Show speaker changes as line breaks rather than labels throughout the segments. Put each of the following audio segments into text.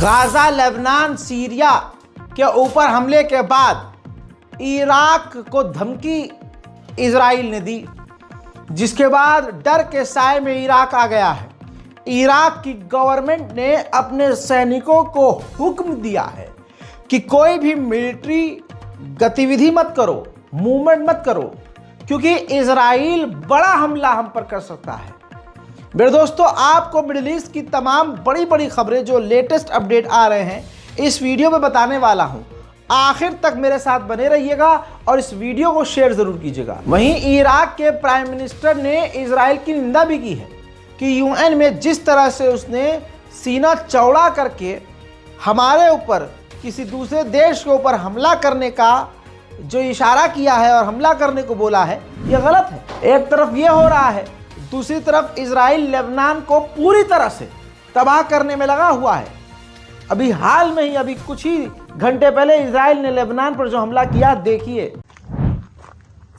Gaza, Lebanon, Syria के ऊपर हमले के बाद इराक को धमकी इजराइल ने दी, जिसके बाद डर के साए में इराक आ गया है। इराक की गवर्नमेंट ने अपने सैनिकों को हुक्म दिया है कि कोई भी मिलिट्री गतिविधि मत करो, मूवमेंट मत करो, क्योंकि इजराइल बड़ा हमला हम पर कर सकता है। मेरे दोस्तों, आपको मिडिल ईस्ट की तमाम बड़ी बड़ी खबरें जो लेटेस्ट अपडेट आ रहे हैं इस वीडियो में बताने वाला हूं। आखिर तक मेरे साथ बने रहिएगा और इस वीडियो को शेयर जरूर कीजिएगा। वहीं इराक के प्राइम मिनिस्टर ने इजराइल की निंदा भी की है कि यूएन में जिस तरह से उसने सीना चौड़ा करके हमारे ऊपर, किसी दूसरे देश के ऊपर हमला करने का जो इशारा किया है और हमला करने को बोला है, यह गलत है। एक तरफ ये हो रहा है, दूसरी तरफ इजराइल लेबनान को पूरी तरह से तबाह करने में लगा हुआ है। अभी हाल में ही, अभी कुछ ही घंटे पहले इजराइल ने लेबनान पर जो हमला किया, देखिए।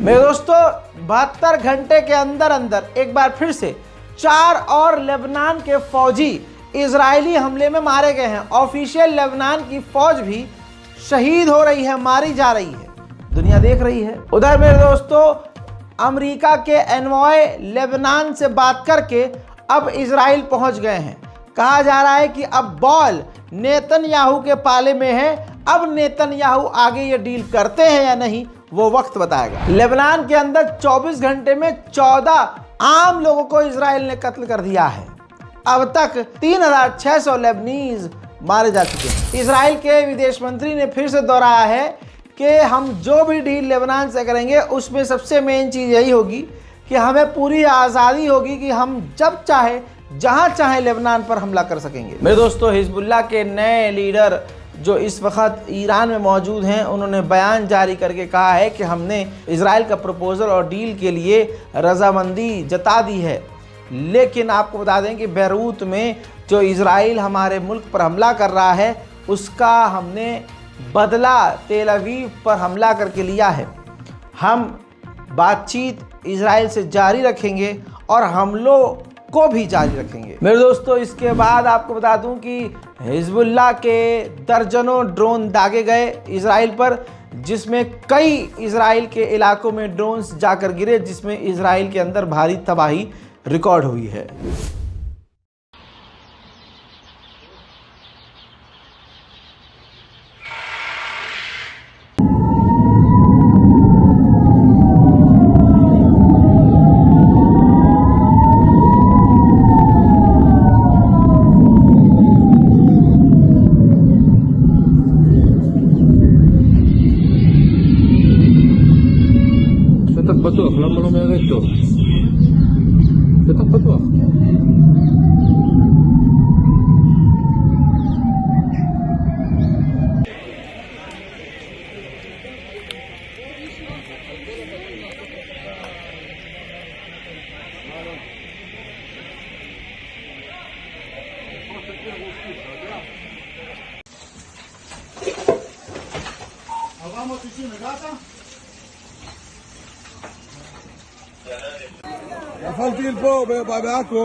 मेरे दोस्तों, 72 घंटे के अंदर अंदर एक बार फिर से 4 और लेबनान के फौजी इजरायली हमले में मारे गए हैं। ऑफिशियल लेबनान की फौज भी शहीद हो रही है, मारी जा रही है, दुनिया देख रही है। उधर मेरे दोस्तों, अमेरिका के एनवॉय लेबनान से बात करके अब इजराइल पहुंच गए हैं। कहा जा रहा है कि अब बॉल नेतन्याहू के पाले में है। अब नेतन्याहू आगे ये डील करते हैं या नहीं, वो वक्त बताएगा। लेबनान के अंदर 24 घंटे में 14 आम लोगों को इजराइल ने कत्ल कर दिया है। अब तक 3600 लेबनीज मारे जा चुके हैं। इजराइल के विदेश मंत्री ने फिर से दोहराया है कि हम जो भी डील लेबनान से करेंगे उसमें सबसे मेन चीज़ यही होगी कि हमें पूरी आज़ादी होगी कि हम जब चाहे, जहां चाहे लेबनान पर हमला कर सकेंगे। मेरे दोस्तों, हिजबुल्लाह के नए लीडर जो इस वक्त ईरान में मौजूद हैं, उन्होंने बयान जारी करके कहा है कि हमने इजराइल का प्रपोजल और डील के लिए रजामंदी जता दी है। लेकिन आपको बता दें कि बैरूत में जो इजराइल हमारे मुल्क पर हमला कर रहा है, उसका हमने बदला तेल अवीव पर हमला करके लिया है। हम बातचीत इजराइल से जारी रखेंगे और हमलों को भी जारी रखेंगे। मेरे दोस्तों, इसके बाद आपको बता दूं कि हिजबुल्लाह के दर्जनों ड्रोन दागे गए इजराइल पर, जिसमें कई इजराइल के इलाकों में ड्रोन्स जाकर गिरे, जिसमें इजराइल के अंदर भारी तबाही रिकॉर्ड हुई है।
בטוח, למה לא מערב טוב? בטח בטוח.
נפלתי לפה בעכו.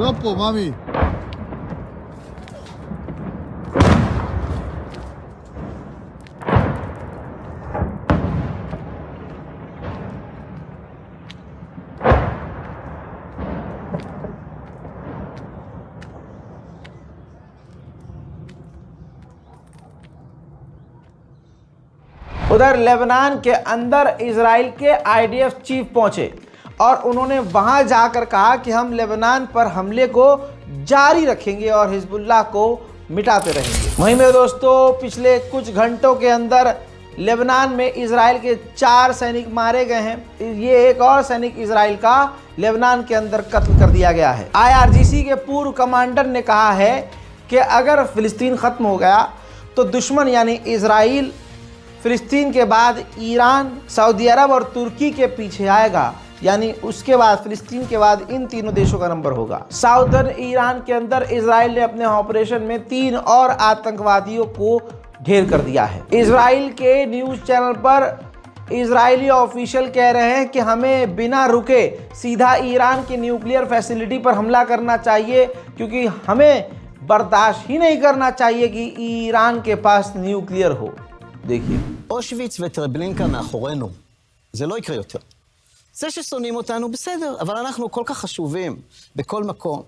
לא פה, מאמי.
उधर लेबनान के अंदर इजराइल के आईडीएफ चीफ पहुंचे और उन्होंने वहां जाकर कहा कि हम लेबनान पर हमले को जारी रखेंगे और हिजबुल्लाह को मिटाते रहेंगे। वहीं मेरे दोस्तों, पिछले कुछ घंटों के अंदर लेबनान में इजराइल के 4 सैनिक मारे गए हैं। ये एक और सैनिक इजराइल का लेबनान के अंदर कत्ल कर दिया गया है। IRGC के पूर्व कमांडर ने कहा है कि अगर फिलिस्तीन खत्म हो गया तो दुश्मन यानी इजराइल फिलिस्तीन के बाद ईरान, सऊदी अरब और तुर्की के पीछे आएगा, यानी उसके बाद फिलिस्तीन के बाद इन तीनों देशों का नंबर होगा। साउदर्न ईरान के अंदर इजराइल ने अपने ऑपरेशन में 3 और आतंकवादियों को ढेर कर दिया है। इजराइल के न्यूज़ चैनल पर इजरायली ऑफिशियल कह रहे हैं कि हमें बिना रुके सीधा ईरान की न्यूक्लियर फैसिलिटी पर हमला करना चाहिए, क्योंकि हमें बर्दाश्त ही नहीं करना चाहिए कि ईरान के पास न्यूक्लियर हो। देखिए,
אושוויץ וטרבלינקה מאחורינו. זה לא יקרה יותר. זה ששונאים אותנו בסדר, אבל אנחנו כל כך חשובים בכל מקום,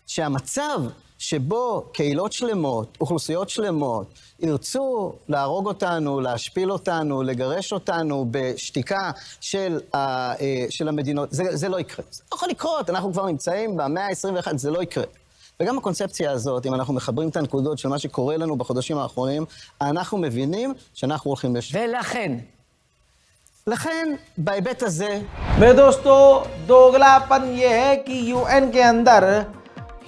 שהמצב שבו קהילות שלמות, אוכלוסיות שלמות, ירצו להרוג אותנו, להשפיל אותנו, לגרש אותנו בשתיקה של המדינות, זה לא יקרה. זה לא יכול לקרות, אנחנו כבר נמצאים במאה ה-21, זה לא יקרה. וגם הקונספציה הזאת, אם אנחנו מחברים את הנקודות של מה שקורה לנו בחודשים האחרונים, אנחנו מבינים שאנחנו הולכים לכן, בהיבט הזה...
मेरे दोस्तों, दोगलापन ये है कि यूएन के अंदर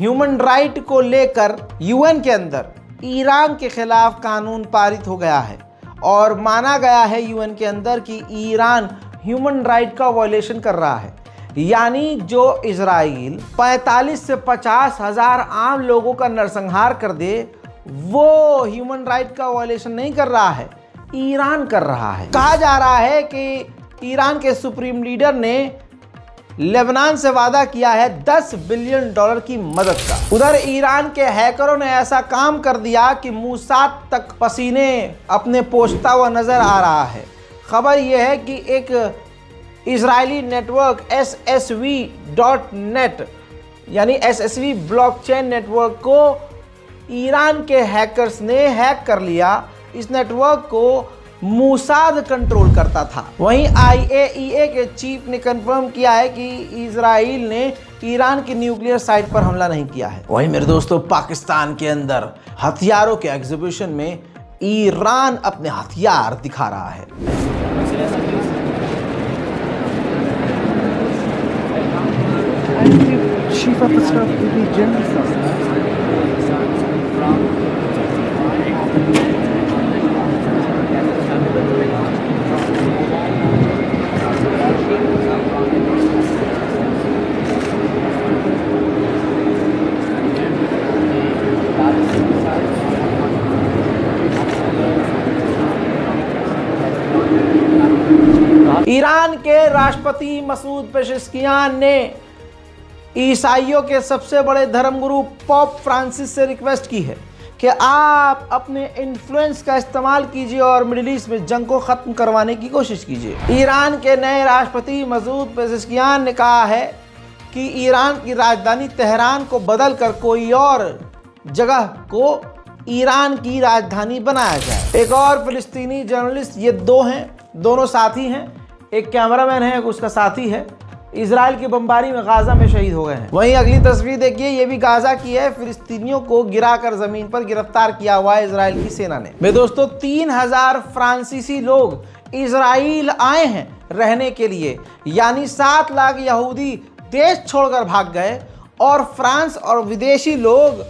ह्यूमन राइट को लेकर यूएन के अंदर ईरान के खिलाफ कानून पारित हो गया है और माना गया है यूएन के अंदर कि ईरान ह्यूमन राइट का वायलेशन कर रहा है। यानी जो इजराइल 45 से 50 हज़ार आम लोगों का नरसंहार कर दे, वो ह्यूमन राइट का वायलेशन नहीं कर रहा है, ईरान कर रहा है। कहा जा रहा है कि ईरान के सुप्रीम लीडर ने लेबनान से वादा किया है $10 बिलियन की मदद का। उधर ईरान के हैकरों ने ऐसा काम कर दिया कि मूसाद तक पसीने अपने पोंछता हुआ नजर आ रहा है। खबर यह है कि एक इजरायली नेटवर्क SSV.net यानी SSV ब्लॉकचेन नेटवर्क को ईरान के हैकर्स ने हैक कर लिया। इस नेटवर्क को मूसाद कंट्रोल करता था। वहीं IAEA के चीफ ने कंफर्म किया है कि इजराइल ने ईरान की न्यूक्लियर साइट पर हमला नहीं किया है। वहीं मेरे दोस्तों, पाकिस्तान के अंदर हथियारों के एग्जीबिशन में ईरान अपने हथियार दिखा रहा है।
Chief Officer of the General
Iran के राष्ट्रपति मसूद पेजेश्कियान ने ईसाइयों के सबसे बड़े धर्मगुरु पोप फ्रांसिस से रिक्वेस्ट की है कि आप अपने इन्फ्लुएंस का इस्तेमाल कीजिए और मिडिल ईस्ट में जंग को ख़त्म करवाने की कोशिश कीजिए। ईरान के नए राष्ट्रपति मसूद पेजेश्कियान ने कहा है कि ईरान की राजधानी तेहरान को बदलकर कोई और जगह को ईरान की राजधानी बनाया जाए। एक और फिलिस्तीनी जर्नलिस्ट, ये 2 हैं, दोनों साथी हैं, एक कैमरामैन है, एक उसका साथी है, इजराइल की बमबारी में गाजा में शहीद हो गए हैं। वहीं अगली तस्वीर देखिए, ये भी गाजा की है। फिलिस्तीनियों को गिराकर जमीन पर गिरफ्तार किया हुआ है इजराइल की सेना ने। मेरे दोस्तों, 3000 फ्रांसीसी लोग इजराइल आए हैं रहने के लिए, यानी 7 लाख यहूदी देश छोड़कर भाग गए और फ्रांस और विदेशी लोग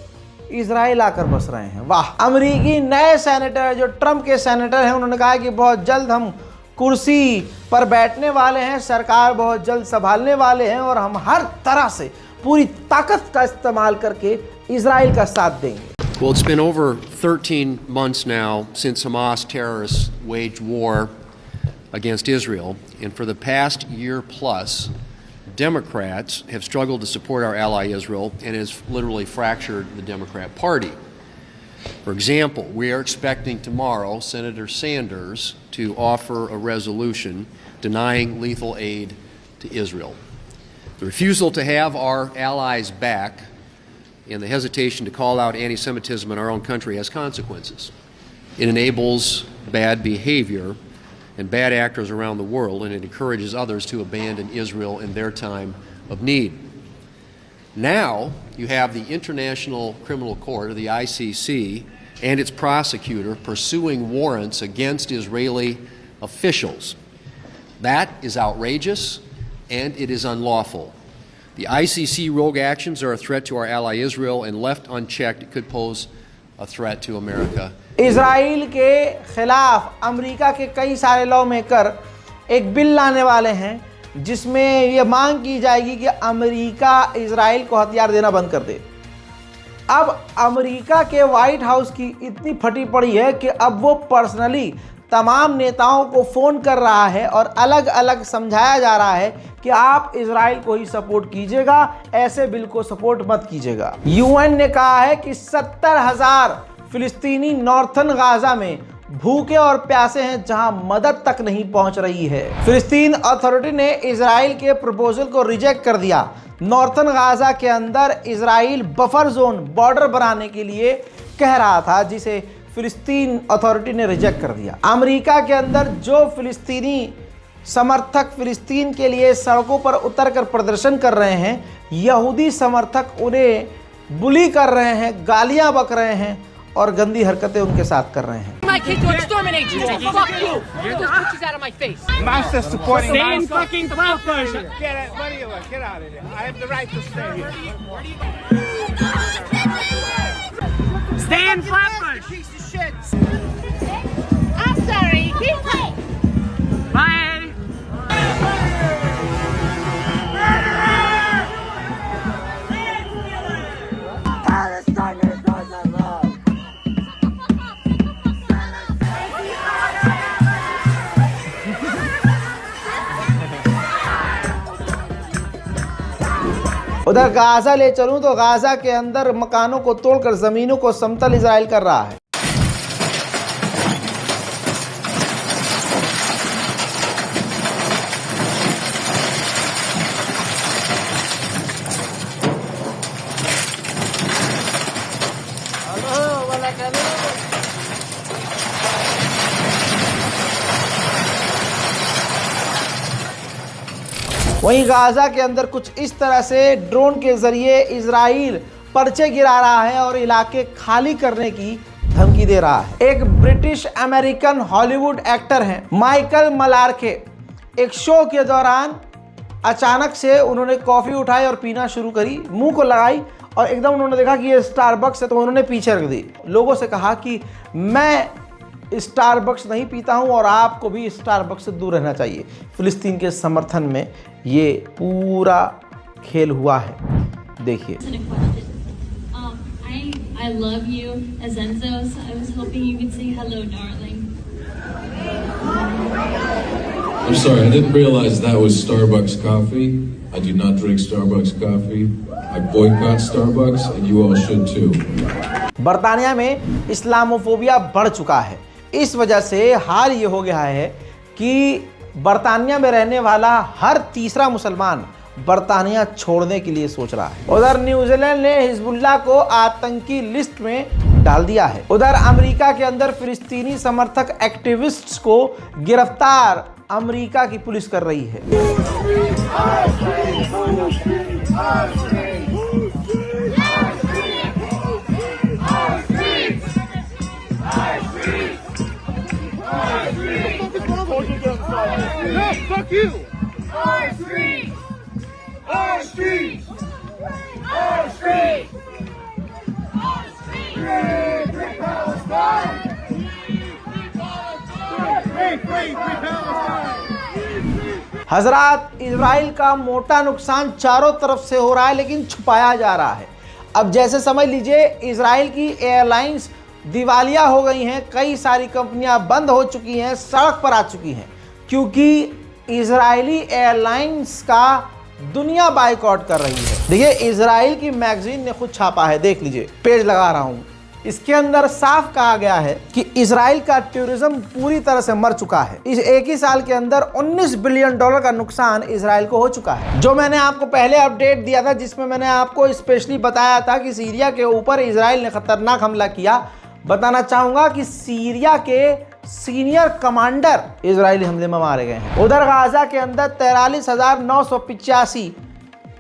इजराइल आकर बस रहे हैं। वाह! अमेरिकी नए सेनेटर जो ट्रंप के सेनेटर हैं, उन्होंने कहा कि बहुत जल्द हम कुर्सी पर बैठने वाले हैं, सरकार बहुत जल्द संभालने वाले हैं और हम हर तरह से पूरी ताकत का इस्तेमाल करके इजराइल का साथ देंगे।
Well, it's been over 13 months now since Hamas terrorists waged war against Israel, and for the past year plus, Democrats have struggled to support our ally Israel and has literally fractured the Democrat Party. For example, we are expecting tomorrow Senator Sanders to offer a resolution denying lethal aid to Israel. The refusal to have our allies back and the hesitation to call out anti-Semitism in our own country has consequences. It enables bad behavior and bad actors around the world, and it encourages others to abandon Israel in their time of need. Now, you have the International Criminal Court, or the ICC, and its prosecutor pursuing warrants against Israeli officials. That is outrageous, and it is unlawful. The ICC rogue actions are a threat to our ally Israel, and left unchecked, it could pose a threat to America.
Israel के खिलाफ America के कई सारे law maker एक bill लाने वाले हैं जिसमें यह मांग की जाएगी कि अमेरिका इजराइल को हथियार देना बंद कर दे। अब अमेरिका के व्हाइट हाउस की इतनी फटी पड़ी है कि अब वो पर्सनली तमाम नेताओं को फ़ोन कर रहा है और अलग अलग समझाया जा रहा है कि आप इजराइल को ही सपोर्ट कीजिएगा, ऐसे बिल को सपोर्ट मत कीजिएगा। यूएन ने कहा है कि 70,000 फिलिस्तीनी नॉर्थन गाजा में भूखे और प्यासे हैं जहां मदद तक नहीं पहुंच रही है। फिलिस्तीन अथॉरिटी ने इजराइल के प्रपोजल को रिजेक्ट कर दिया। नॉर्थन गाजा के अंदर इजराइल बफर जोन बॉर्डर बनाने के लिए कह रहा था, जिसे फिलिस्तीन अथॉरिटी ने रिजेक्ट कर दिया। अमेरिका के अंदर जो फिलिस्तीनी समर्थक फिलिस्तीन के लिए सड़कों पर उतरकर प्रदर्शन कर रहे हैं, यहूदी समर्थक उन्हें बुली कर रहे हैं, गालियां बक रहे हैं और गंदी हरकतें उनके साथ कर रहे हैं।
My kids are exterminating you. Fuck you. Get those pictures out of my face.
Master supporting
Stay
my
in fucking Flatbush.
Get out, what do you want? Get out of there. I have the right to stay here.
Stay in Flatbush.
Piece of shit.
I'm sorry. Keep playing. Bye.
उधर Gaza ले चलूं तो Gaza के अंदर मकानों को तोड़कर जमीनों को समतल इजराइल कर रहा है। वहीं गाजा के अंदर कुछ इस तरह से ड्रोन के जरिए इजराइल पर्चे गिरा रहा है और इलाके खाली करने की धमकी दे रहा है। एक ब्रिटिश अमेरिकन हॉलीवुड एक्टर हैं माइकल मलार्के, एक शो के दौरान अचानक से उन्होंने कॉफ़ी उठाई और पीना शुरू करी, मुंह को लगाई और एकदम उन्होंने देखा कि ये स्टारबक्स है तो उन्होंने पीछे रख दी। लोगों से कहा कि मैं स्टारबक्स नहीं पीता हूं और आपको भी स्टारबक्स से दूर रहना चाहिए। फिलिस्तीन के समर्थन में ये पूरा खेल हुआ है, देखिए।
I love you, Azenzo, so I was hoping you could say hello, darling.
I'm sorry, I didn't realize that was Starbucks coffee. I do not drink Starbucks coffee. I boycott Starbucks and you all should too.
बरतानिया में Islamophobia बढ़ चुका है। इस वजह से हाल ये हो गया है कि बरतानिया में रहने वाला हर तीसरा मुसलमान बरतानिया छोड़ने के लिए सोच रहा है। उधर न्यूजीलैंड ने हिजबुल्लाह को आतंकी लिस्ट में डाल दिया है। उधर अमेरिका के अंदर फिलिस्तीनी समर्थक एक्टिविस्ट्स को गिरफ्तार अमेरिका की पुलिस कर रही है।
No, fuck you! Our streets! Our streets! Our streets! Our streets! Free Palestine! Free Palestine!
हजरात, इजराइल का मोटा नुकसान चारों तरफ से हो रहा है लेकिन छुपाया जा रहा है। अब जैसे समझ लीजिए इजराइल की एयरलाइंस दिवालिया हो गई हैं, कई सारी कंपनियां बंद हो चुकी हैं, सड़क पर आ चुकी हैं, क्योंकि इजरायली एयरलाइंस का दुनिया बाइकआउट कर रही है। देखिए इजराइल की मैगजीन ने खुद छापा है, देख लीजिए, पेज लगा रहा हूं। इसके अंदर साफ कहा गया है कि इजराइल का टूरिज्म पूरी तरह से मर चुका है। इस एक ही साल के अंदर 19 बिलियन डॉलर का नुकसान इजराइल को हो चुका है। जो मैंने आपको पहले अपडेट दिया था, जिसमें मैंने आपको स्पेशली बताया था कि सीरिया के ऊपर इजराइल ने खतरनाक हमला किया, बताना चाहूंगा कि सीरिया के सीनियर कमांडर इजरायली हमले में मारे गए हैं। उधर गाजा के अंदर 43,985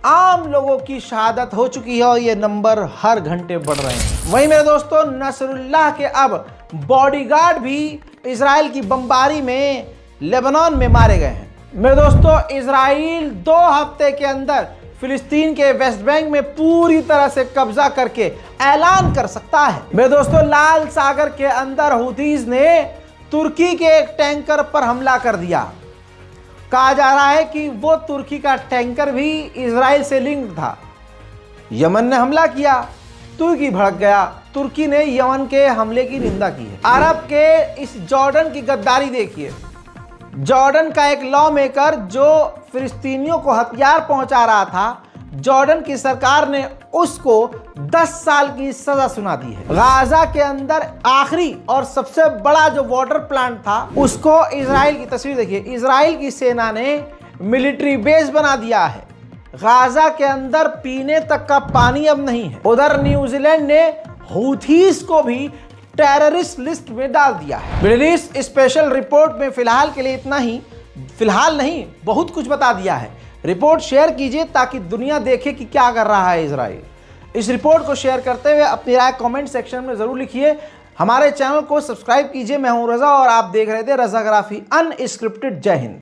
आम लोगों की शहादत हो चुकी है और ये नंबर हर घंटे बढ़ रहे हैं। वहीं मेरे दोस्तों नसरुल्लाह के अब बॉडीगार्ड भी इजराइल की बमबारी में लेबनान में मारे गए हैं। मेरे दोस्तों इजराइल 2 हफ्ते के अंदर फिलिस्तीन के वेस्ट बैंक में पूरी तरह से कब्जा करके ऐलान कर सकता है। मेरे दोस्तों लाल सागर के अंदर हुतीज ने तुर्की के एक टैंकर पर हमला कर दिया। कहा जा रहा है कि वो तुर्की का टैंकर भी इजराइल से लिंक था। यमन ने हमला किया, तुर्की भड़क गया, तुर्की ने यमन के हमले की निंदा की है। अरब के इस जॉर्डन की गद्दारी देखिए। जॉर्डन का एक लॉ मेकर जो फिलिस्तीनियों को हथियार पहुंचा रहा था, जॉर्डन की सरकार ने उसको 10 साल की सजा सुना दी है। गाजा के अंदर आखिरी और सबसे बड़ा जो वाटर प्लांट था, उसको इजराइल की तस्वीर देखिए, इजराइल की सेना ने मिलिट्री बेस बना दिया है। गाजा के अंदर पीने तक का पानी अब नहीं है। उधर न्यूजीलैंड ने हूथीज को भी टेररिस्ट लिस्ट में डाल दिया है। मिडिल ईस्ट स्पेशल रिपोर्ट में फिलहाल के लिए इतना ही, फिलहाल नहीं बहुत कुछ बता दिया है। रिपोर्ट शेयर कीजिए ताकि दुनिया देखे कि क्या कर रहा है इजराइल। इस रिपोर्ट को शेयर करते हुए अपनी राय कमेंट सेक्शन में जरूर लिखिए। हमारे चैनल को सब्सक्राइब कीजिए। मैं हूं रजा और आप देख रहे थे रजाग्राफी अनस्क्रिप्टेड। जय हिंद।